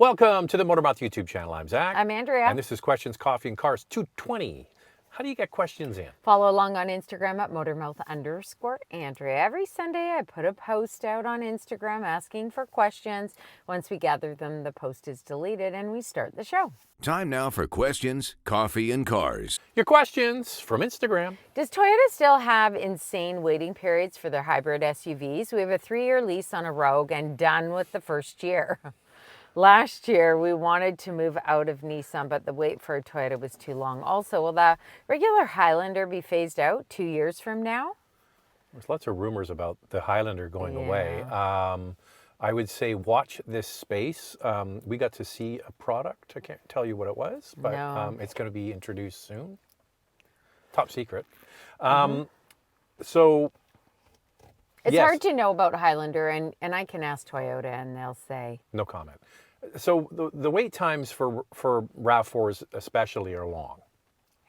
Welcome to the Motormouth YouTube channel. I'm Zach. I'm Andrea. And this is Questions, Coffee, and Cars 220. How do you get questions in? Follow along on Instagram at Motormouth_Andrea. Every Sunday I put a post out on Instagram asking for questions. Once we gather them, the post is deleted and we start the show. Time now for Questions, Coffee, and Cars. Your questions from Instagram. Does Toyota still have insane waiting periods for their hybrid SUVs? We have a 3-year lease on a Rogue and done with the first year. Last year, we wanted to move out of Nissan, but the wait for a Toyota was too long. Also, will the regular Highlander be phased out 2 years from now? There's lots of rumors about the Highlander going away. I would say watch this space. We got to see a product. I can't tell you what it was, but it's going to be introduced soon. Top secret. So it's hard to know about Highlander, and I can ask Toyota, and they'll say no comment. So the wait times for RAV4s especially are long.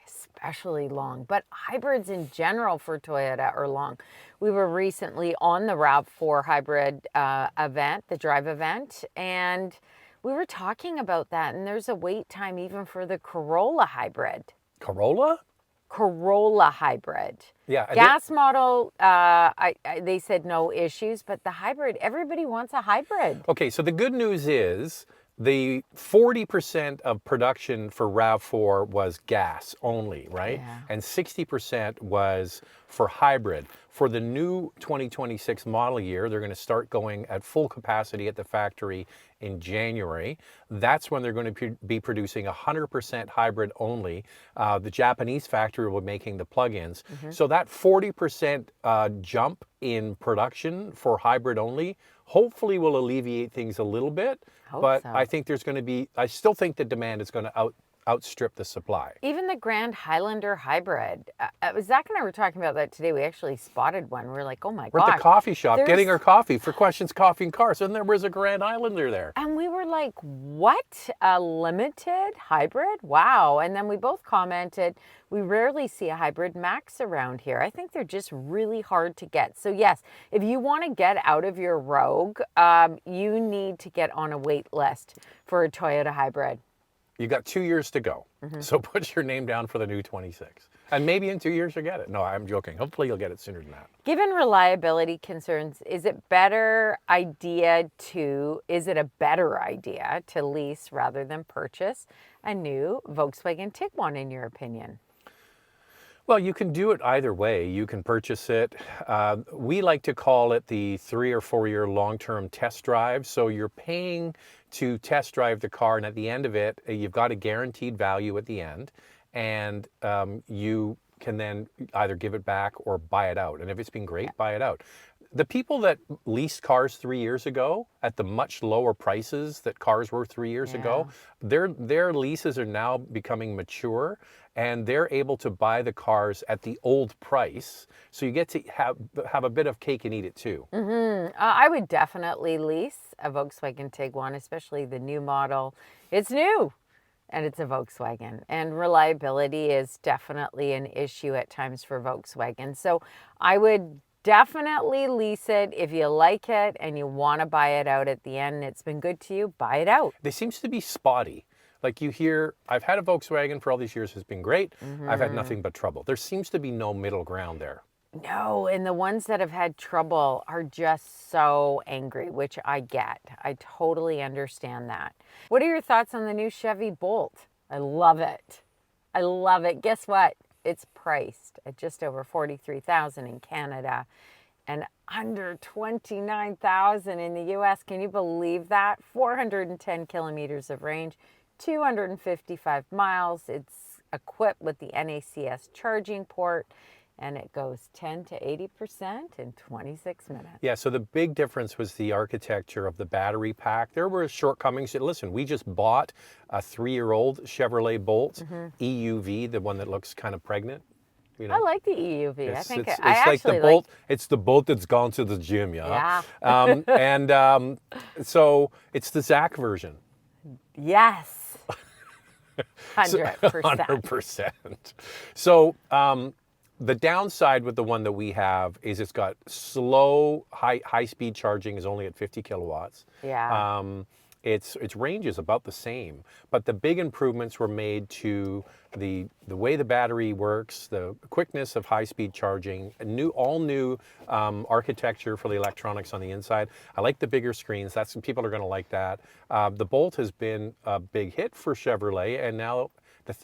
Especially long, but hybrids in general for Toyota are long. We were recently on the RAV4 hybrid event, the drive event, and we were talking about that, and there's a wait time even for the Corolla hybrid. Corolla? Corolla hybrid. Yeah. Gas model, they said no issues, but the hybrid, everybody wants a hybrid. Okay, so the good news is the 40% of production for RAV4 was gas only, right? Yeah. And 60% was for hybrid. For the new 2026 model year, they're going to start going at full capacity at the factory in January. That's when they're going to be producing 100% hybrid only. The Japanese factory will be making the plug-ins. So that 40% jump in production for hybrid only hopefully will alleviate things a little bit. But I think there's going to be, I still think the demand is going to outstrip the supply. Even the Grand Highlander hybrid. Zach and I were talking about that today. We actually spotted one. We were like, oh my We're gosh. at the coffee shop getting our coffee for Questions, Coffee, and Cars. And there was a Grand Highlander there. And we were like, what? A limited hybrid? Wow. And then we both commented, we rarely see a hybrid max around here. I think they're just really hard to get. So yes, if you want to get out of your Rogue, you need to get on a wait list for a Toyota hybrid. You got 2 years to go. So put your name down for the new 26. And maybe in 2 years you'll get it. No, I'm joking. Hopefully you'll get it sooner than that. Given reliability concerns, is it a better idea to lease rather than purchase a new Volkswagen Tiguan, in your opinion? Well, you can do it either way. You can purchase it. We like to call it the 3 or 4 year long-term test drive. So you're paying to test drive the car, and at the end of it, you've got a guaranteed value at the end, and you can then either give it back or buy it out. And if it's been great, buy it out. The people that leased cars 3 years ago at the much lower prices that cars were 3 years ago, their leases are now becoming mature, and they're able to buy the cars at the old price. So you get to have a bit of cake and eat it too. I would definitely lease a Volkswagen Tiguan, especially the new model. It's new. And it's a Volkswagen. And reliability is definitely an issue at times for Volkswagen. So I would definitely lease it. If you like it and you want to buy it out at the end and it's been good to you, buy it out. They seems to be spotty. Like you hear, I've had a Volkswagen for all these years, it's been great. I've had nothing but trouble. There seems to be no middle ground there. No, and the ones that have had trouble are just so angry, which I get. I totally understand that. What are your thoughts on the new Chevy Bolt? I love it. I love it. Guess what? It's priced at just over $43,000 in Canada and under $29,000 in the US. Can you believe that? 410 kilometers of range, 255 miles. It's equipped with the NACS charging port, and it goes 10 to 80% in 26 minutes. Yeah, so the big difference was the architecture of the battery pack. There were shortcomings. Listen, we just bought a 3-year-old Chevrolet Bolt EUV, the one that looks kind of pregnant. You know? I like the EUV. It's actually the Bolt. It's the Bolt that's gone to the gym, yeah. So it's the Zach version. Yes. 100%. 100%. So the downside with the one that we have is it's got slow, high speed charging is only at 50 kilowatts. Yeah. its range is about the same, but the big improvements were made to the way the battery works, the quickness of high-speed charging, all new architecture for the electronics on the inside. I like the bigger screens. People are going to like that. The Bolt has been a big hit for Chevrolet, and now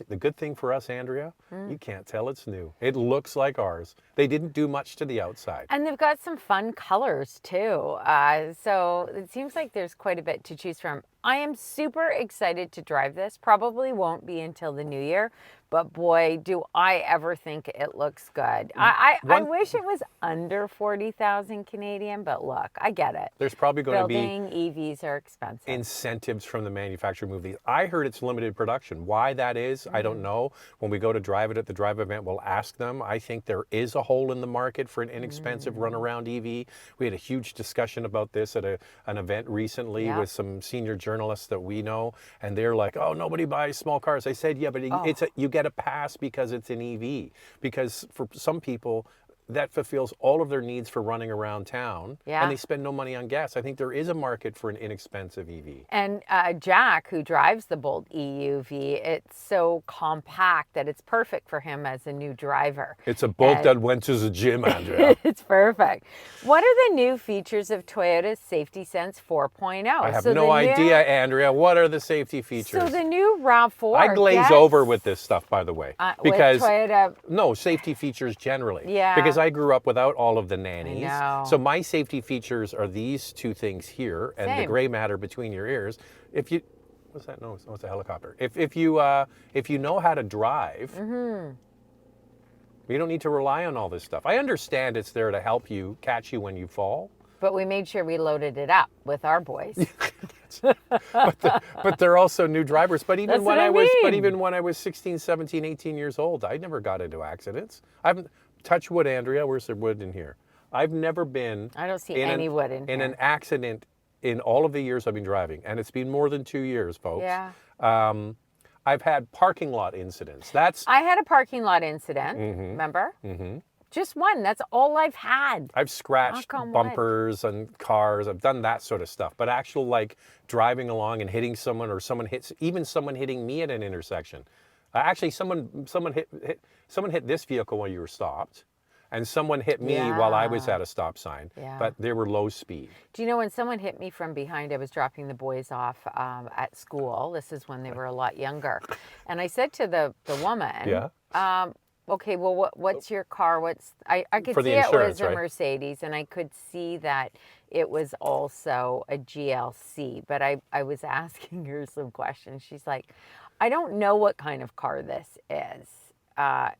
the good thing for us, Andrea, you can't tell it's new. It looks like ours. They didn't do much to the outside. And they've got some fun colors too. So it seems like there's quite a bit to choose from. I am super excited to drive this. Probably won't be until the new year, but boy, do I ever think it looks good. I wish it was under 40,000 Canadian, but look, I get it. There's probably going to be Building EVs are expensive. incentives from the manufacturer to move these. I heard it's limited production. Why that is, I don't know. When we go to drive it at the drive event, we'll ask them. I think there is a hole in the market for an inexpensive runaround EV. We had a huge discussion about this at an event recently with some senior journalists that we know, and they're like, "Oh, nobody buys small cars." I said, "Yeah, but you get a pass because it's an EV. Because for some people, that fulfills all of their needs for running around town, and they spend no money on gas." I think there is a market for an inexpensive EV. And Jack, who drives the Bolt EUV, it's so compact that it's perfect for him as a new driver. It's a Bolt that went to the gym, Andrea. It's perfect. What are the new features of Toyota's Safety Sense 4.0? I have no idea, Andrea. What are the safety features? So the new RAV4. I glaze over with this stuff, by the way, because with Toyota. No, safety features generally. Yeah. Because I grew up without all of the nannies. I know. So my safety features are these two things here and the gray matter between your ears. If you, what's that? No, it's a helicopter. If you know how to drive, you don't need to rely on all this stuff. I understand it's there to help you, catch you when you fall. But we made sure we loaded it up with our boys. but they're also new drivers. But even when I was, mean. even when I was 16, 17, 18 years old, I never got into accidents. I've touch wood, Andrea. Where's the wood in here? I've never been. I don't see any wood in here. In an accident in all of the years I've been driving, and it's been more than 2 years, folks. Yeah. I've had parking lot incidents. I had a parking lot incident. Remember? Just one. That's all I've had. I've scratched bumpers and cars. I've done that sort of stuff. But actual like driving along and hitting someone, or someone hitting me at an intersection. Actually, someone hit this vehicle while you were stopped, and someone hit me while I was at a stop sign. But they were low speed. Do you know when someone hit me from behind? I was dropping the boys off at school. This is when they were a lot younger, and I said to the woman, okay, well, what's your car? I could see it was a Mercedes, and I could see that it was also a GLC, but I was asking her some questions. She's like, I don't know what kind of car this is. My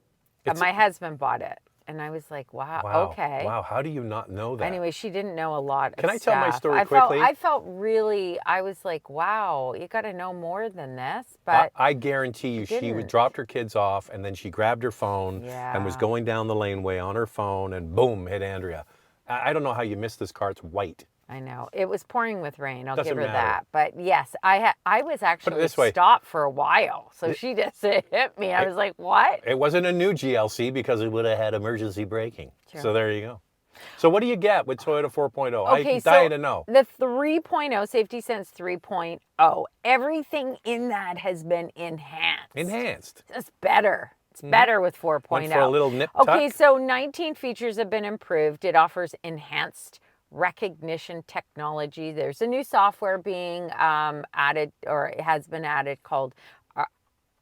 husband bought it. And I was like, wow, okay. Wow, how do you not know that? Anyway, she didn't know a lot of Can I tell my story quickly? I was like, wow, you got to know more than this. But I guarantee you she dropped her kids off, and then she grabbed her phone and was going down the laneway on her phone, and boom, hit Andrea. I don't know how you missed this car. It's white. I know. It was pouring with rain. I'll Doesn't give her matter. that. But yes, I was actually stopped for a while. So she just hit me. I was like, what? It wasn't a new GLC because it would have had emergency braking. Sure. So there you go. So what do you get with Toyota 4.0? Okay, I'm dying to know. The 3.0, Safety Sense 3.0, everything in that has been enhanced. Enhanced. It's better. It's better with 4.0. Went for a little nip Okay, tuck. so 19 features have been improved. It offers enhanced recognition technology. There's a new software being added, or it has been added, called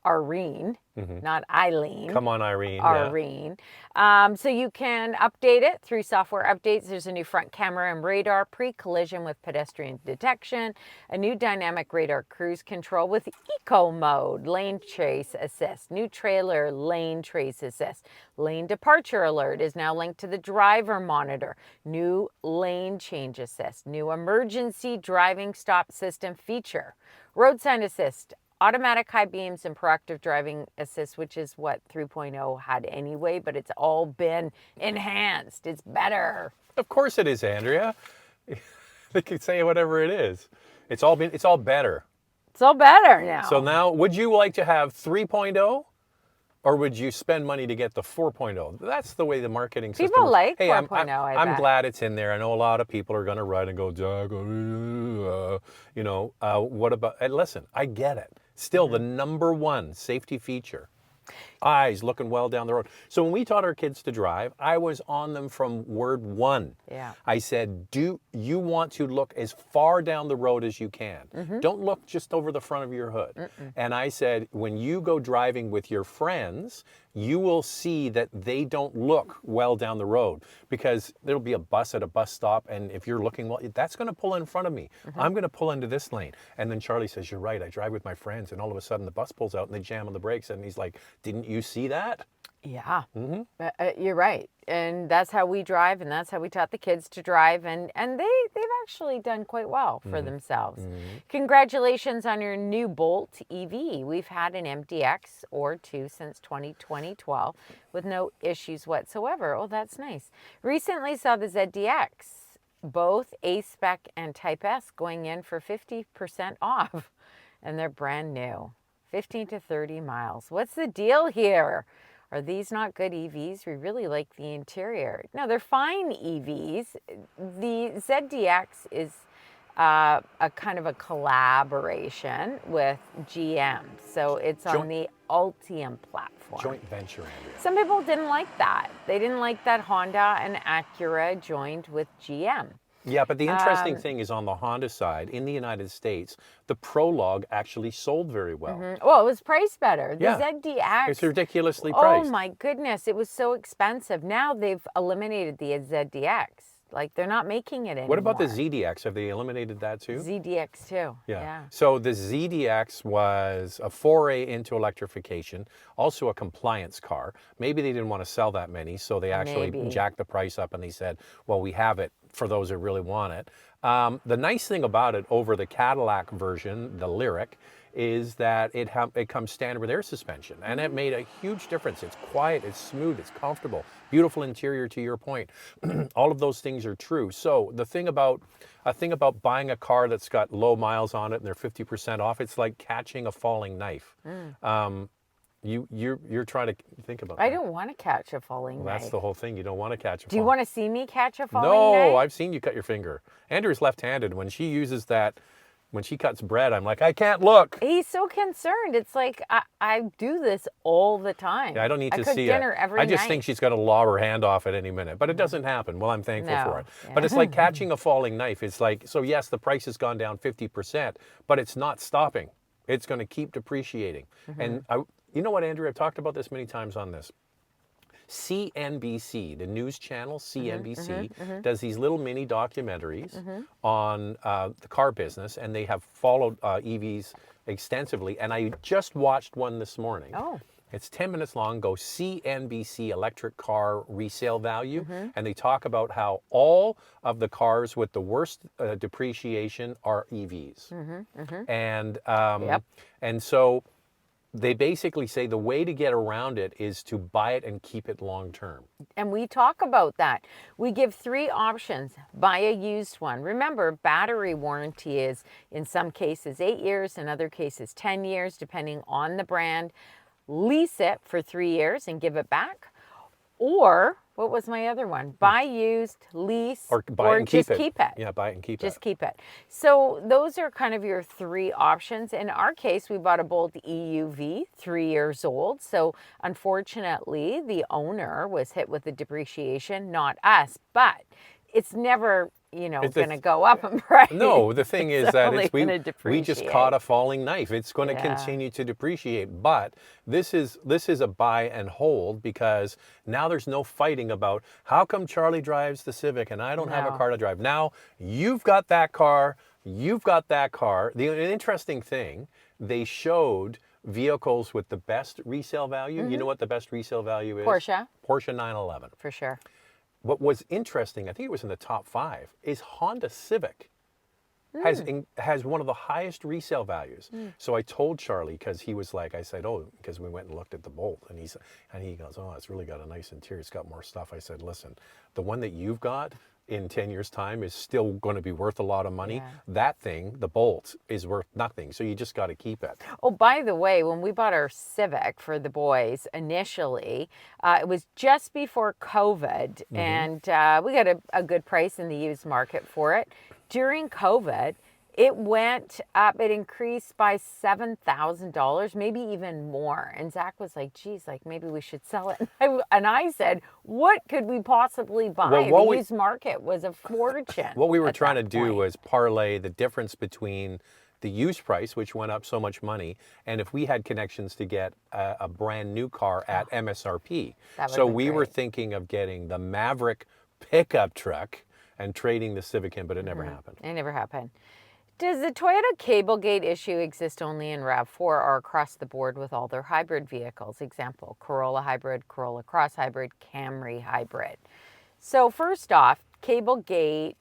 Irene, not Eileen. Come on, Irene. Irene. So you can update it through software updates. There's a new front camera and radar, pre-collision with pedestrian detection, a new dynamic radar cruise control with eco mode, lane trace assist, new trailer lane trace assist, lane departure alert is now linked to the driver monitor, new lane change assist, new emergency driving stop system feature, road sign assist, automatic high beams, and proactive driving assist, which is what 3.0 had anyway, but it's all been enhanced. It's better. Of course it is, Andrea. They can say whatever it is. It's all better. It's all better now. So now, would you like to have 3.0 Or would you spend money to get the 4.0? That's the way the marketing system People works. like Hey, 4.0, I'm bet. glad it's in there. I know a lot of people are going to write and go, Jack, what about, and listen, I get it. Still, the number one safety feature, eyes looking well down the road. So when we taught our kids to drive, I was on them from word one. Yeah. I said, do you want to look as far down the road as you can? Don't look just over the front of your hood. And I said, when you go driving with your friends, you will see that they don't look well down the road, because there'll be a bus at a bus stop, and if you're looking well, that's going to pull in front of me. I'm going to pull into this lane. And then Charlie says, you're right, I drive with my friends, and all of a sudden the bus pulls out and they jam on the brakes, and he's like, didn't you see that? Yeah, you're right. And that's how we drive, and that's how we taught the kids to drive, and they've actually done quite well for themselves. Congratulations on your new Bolt EV. We've had an MDX or two since 2012 with no issues whatsoever. Oh, that's nice. Recently saw the ZDX, both A-Spec and Type S, going in for 50% off, and they're brand new. 15 to 30 miles. What's the deal here? Are these not good EVs? We really like the interior. No, they're fine EVs. The ZDX is a kind of a collaboration with GM. So it's on the Ultium platform. Joint venture, Andrea. Some people didn't like that. They didn't like that Honda and Acura joined with GM. Yeah, but the interesting thing is, on the Honda side, in the United States, the Prologue actually sold very well. Well, it was priced better. The Yeah. ZDX. It's ridiculously Oh priced. my goodness, it was so expensive. Now they've eliminated the ZDX. Like, they're not making it anymore. What about the ZDX? Have they eliminated that too? ZDX too. Yeah. So the ZDX was a foray into electrification, also a compliance car. Maybe they didn't want to sell that many, so they actually jacked the price up, and they said, well, we have it for those who really want it. The nice thing about it over the Cadillac version, the Lyric, is that it comes standard with air suspension, and it made a huge difference. It's quiet, it's smooth, it's comfortable, beautiful interior, to your point. All of those things are true. So the thing about buying a car that's got low miles on it and they're 50% off, it's like catching a falling knife. You're trying to think about that. I don't want to catch a falling knife. That's the whole thing. You don't want to catch a falling knife. Do you want to see me catch a falling knife? No, I've seen you cut your finger. Andrew's left-handed. When she uses that, when she cuts bread, I'm like, I can't look. He's so concerned. It's like, I do this all the time. Yeah, I don't need to cook see dinner it. every I just night. think she's going to lob her hand off at any minute, but it doesn't happen. Well, I'm thankful for it. Yeah. But it's like catching a falling knife. It's like, so yes, the price has gone down 50%, but it's not stopping. It's going to keep depreciating. And you know what, Andrew, I've talked about this many times on this. CNBC, the news channel CNBC, does these little mini documentaries on the car business, and they have followed EVs extensively. And I just watched one this morning. Oh. It's 10 minutes long. Go CNBC electric car resale value, and they talk about how all of the cars with the worst depreciation are EVs. And so they basically say the way to get around it is to buy it and keep it long term. And we talk about that. We give 3 options. Buy a used one. Remember, battery warranty is in some cases 8 years, in other cases 10 years, depending on the brand. Lease it for 3 years and give it back. Or, what was my other one? Buy used, lease, or buy it and just keep it. Yeah, buy it and keep it. Just keep it. So those are kind of your 3 options. In our case, we bought a Bolt EUV, 3 years old. So unfortunately, the owner was hit with the depreciation, not us. But it's never, going to go up in price. No, the thing is that we just caught a falling knife. It's going to continue to depreciate. But this is a buy and hold, because now there's no fighting about how come Charlie drives the Civic and I don't have a car to drive. Now you've got that car, you've got that car. The interesting thing, they showed vehicles with the best resale value. You know what the best resale value is? Porsche 911. For sure. What was interesting, I think it was in the top 5, is Honda Civic has one of the highest resale values. So I told Charlie, because he was like, I said, because we went and looked at the Bolt, and he goes, oh, it's really got a nice interior. It's got more stuff. I said, listen, the one that you've got, in 10 years time is still going to be worth a lot of money. Yeah. That thing, the Bolt, is worth nothing. So you just got to keep it. Oh, by the way, when we bought our Civic for the boys initially, it was just before COVID, and we got a good price in the used market for it. During COVID, it went up, it increased by $7,000, maybe even more. And Zach was like, geez, like maybe we should sell it. And I said, what could we possibly buy? Well, the used market was a fortune. What we were at trying to that do point. was parlay the difference between the used price, which went up so much money, and if we had connections to get a brand new car at MSRP. That would've So been we were great. thinking of getting the Maverick pickup truck and trading the Civic in, but it never happened. It never happened. Does the Toyota Cablegate issue exist only in RAV4 or across the board with all their hybrid vehicles? Example, Corolla Hybrid, Corolla Cross Hybrid, Camry Hybrid. So first off, Cablegate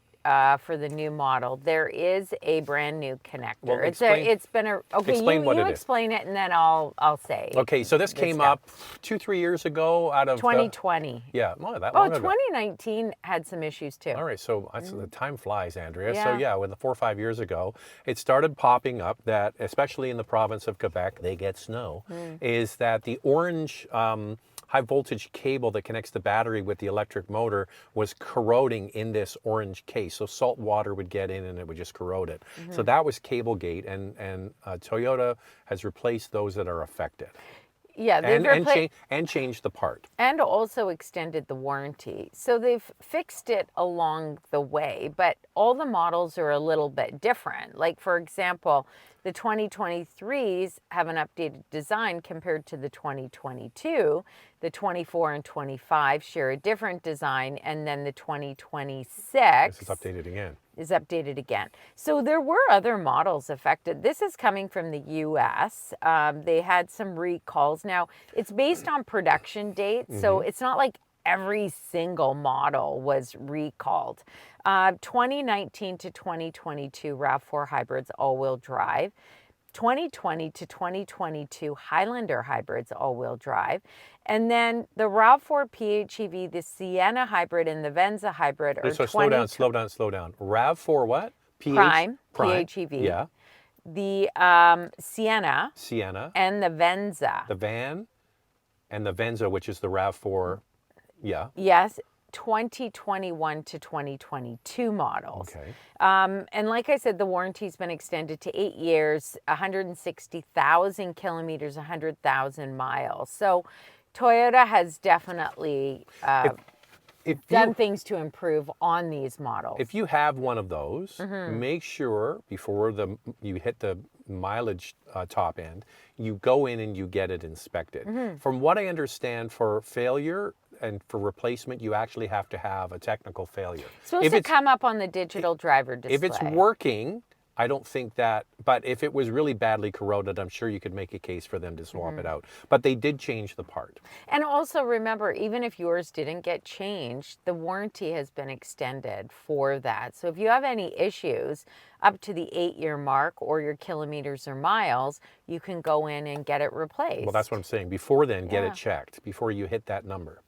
for the new model, there is a brand new connector. Well, It's been a okay. explain what you it is. explain it, and then I'll say. Okay, so this came up 2-3 years ago out of 2020. yeah, well, that Oh, long ago. 2019 had some issues too. All right, so the time flies, Andrea. Yeah. So yeah, when the 4 or 5 years ago, it started popping up that, especially in the province of Quebec, they get snow, is that the orange high voltage cable that connects the battery with the electric motor was corroding in this orange case. So salt water would get in and it would just corrode it. So that was Cablegate, and Toyota has replaced those that are affected. Yeah, they've And changed the part. and also extended the warranty. So they've fixed it along the way, but all the models are a little bit different. Like, for example, the 2023s have an updated design compared to the 2022. The 24 and 25 share a different design, and then the 2026 This is updated again. is updated again. So there were other models affected. This is coming from the US. They had some recalls. Now, it's based on production dates, so it's not like every single model was recalled. 2019 to 2022 RAV4 hybrids all-wheel drive. 2020 to 2022 Highlander hybrids all-wheel drive. And then the RAV4 PHEV, the Sienna hybrid, and the Venza hybrid are So slow down. RAV4 what? Prime, PHEV. Yeah. The Sienna Sienna. and the Venza. The van and the Venza, which is the RAV4. Yeah. Yes, 2021 to 2022 models. Okay. And like I said, the warranty's been extended to 8 years, 160,000 kilometers, 100,000 miles. So Toyota has definitely done things to improve on these models. If you have one of those, make sure before you hit the mileage top end, you go in and you get it inspected. From what I understand, for failure and for replacement, you actually have to have a technical failure. It's supposed to come up on the digital driver display. If it's working, I don't think that, but if it was really badly corroded, I'm sure you could make a case for them to swap it out. But they did change the part. And also remember, even if yours didn't get changed, the warranty has been extended for that. So if you have any issues up to the 8-year mark or your kilometers or miles, you can go in and get it replaced. Well, that's what I'm saying. Before then, get it checked before you hit that number.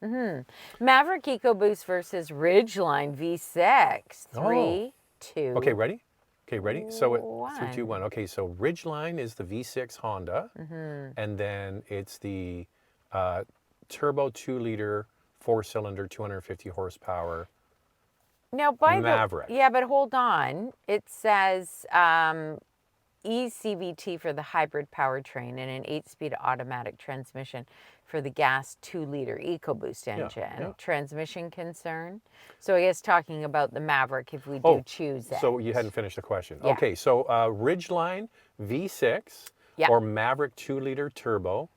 Maverick EcoBoost versus Ridgeline V6. 3, 2. Okay, ready? Okay, ready? So 3, 2, 1. 1. Okay, so Ridgeline is the V6 Honda, and then it's the turbo 2-liter 4-cylinder 250 horsepower. Now, by Maverick. yeah, but hold on. It says ECVT for the hybrid powertrain and an 8-speed automatic transmission for the gas 2-liter EcoBoost engine. yeah. Transmission concern. So I guess talking about the Maverick if we do choose it. So you hadn't finished the question. Yeah. Okay, so Ridgeline V6 Yeah. or Maverick 2-liter turbo.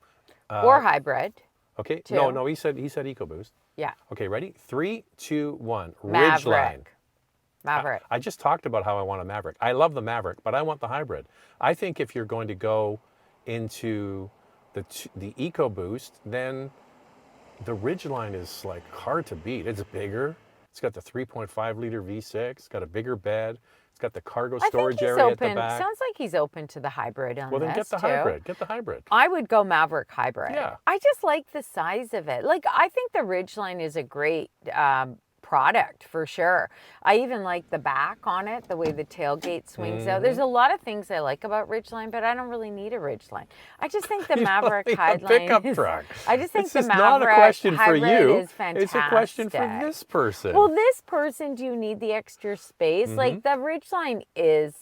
or hybrid. Okay, Two. no, he said EcoBoost. Yeah. Okay, ready? 3, 2, 1. Ridgeline. Maverick. Maverick. I just talked about how I want a Maverick. I love the Maverick, but I want the hybrid. I think if you're going to go into the EcoBoost, then the Ridgeline is like hard to beat. It's bigger. It's got the 3.5-liter V6. It's got a bigger bed. It's got the cargo storage area at the back. Sounds like he's open to the hybrid on Well, then this get the too. hybrid. Get the hybrid. I would go Maverick hybrid. Yeah. I just like the size of it. Like, I think the Ridgeline is a great product for sure. I even like the back on it, the way the tailgate swings out. There's a lot of things I like about Ridgeline, but I don't really need a Ridgeline. I just think the Maverick pickup truck. I just think It's the just Maverick not a question for hybrid you. is fantastic. It's a question for this person. Well, this person, do you need the extra space? Like the Ridgeline is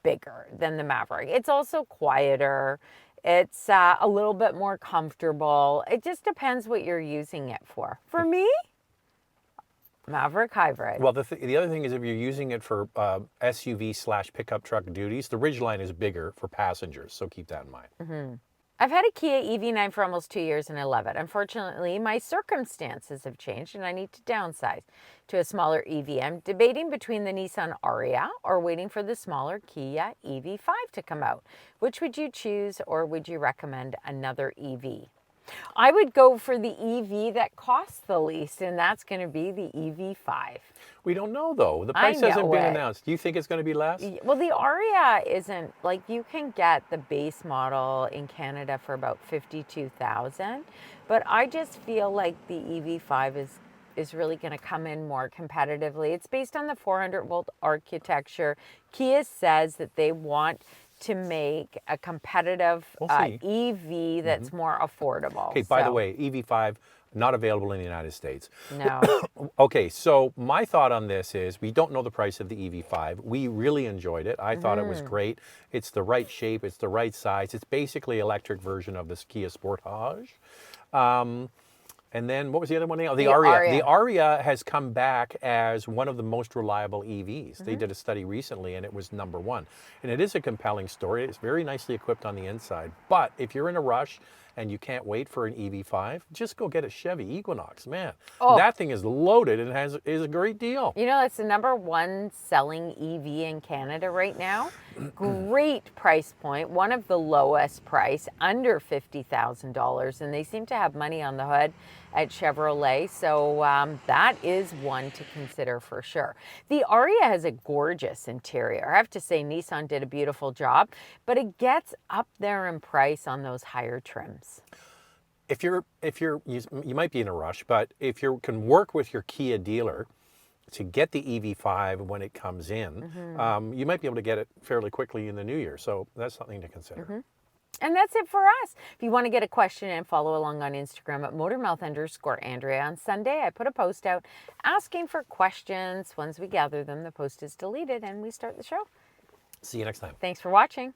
bigger than the Maverick. It's also quieter. It's a little bit more comfortable. It just depends what you're using it for. For me, Maverick hybrid. Well, the other thing is if you're using it for SUV / pickup truck duties, the Ridgeline is bigger for passengers, so keep that in mind. I've had a Kia EV9 for almost 2 years and I love it. Unfortunately, my circumstances have changed and I need to downsize to a smaller EV. I'm debating between the Nissan Ariya or waiting for the smaller Kia EV5 to come out. Which would you choose, or would you recommend another EV? I would go for the EV that costs the least, and that's going to be the EV5. We don't know, though. The price hasn't been announced. Do you think it's going to be less? Well, the Ariya isn't, like, you can get the base model in Canada for about $52,000, but I just feel like the EV5 is really going to come in more competitively. It's based on the 400-volt architecture. Kia says that they want to make a competitive EV that's more affordable. Okay, by the way, EV5 not available in the United States. No. Okay, so my thought on this is we don't know the price of the EV5. We really enjoyed it. I thought it was great. It's the right shape. It's the right size. It's basically electric version of this Kia Sportage. And then what was the other one? The Ariya. The Ariya has come back as one of the most reliable EVs. They did a study recently and it was #1. And it is a compelling story. It's very nicely equipped on the inside. But if you're in a rush and you can't wait for an EV5, just go get a Chevy Equinox, man. That thing is loaded and is a great deal. You know, it's the #1 selling EV in Canada right now. Great price point, one of the lowest price, under $50,000, and they seem to have money on the hood at Chevrolet, so that is one to consider for sure. The Ariya has a gorgeous interior. I have to say Nissan did a beautiful job, but it gets up there in price on those higher trims. If you might be in a rush, but if you can work with your Kia dealer to get the EV5 when it comes in, you might be able to get it fairly quickly in the new year. So that's something to consider. And that's it for us. If you want to get a question and follow along on Instagram at motormouth_Andrea. On Sunday, I put a post out asking for questions. Once we gather them, the post is deleted and we start the show. See you next time. Thanks for watching.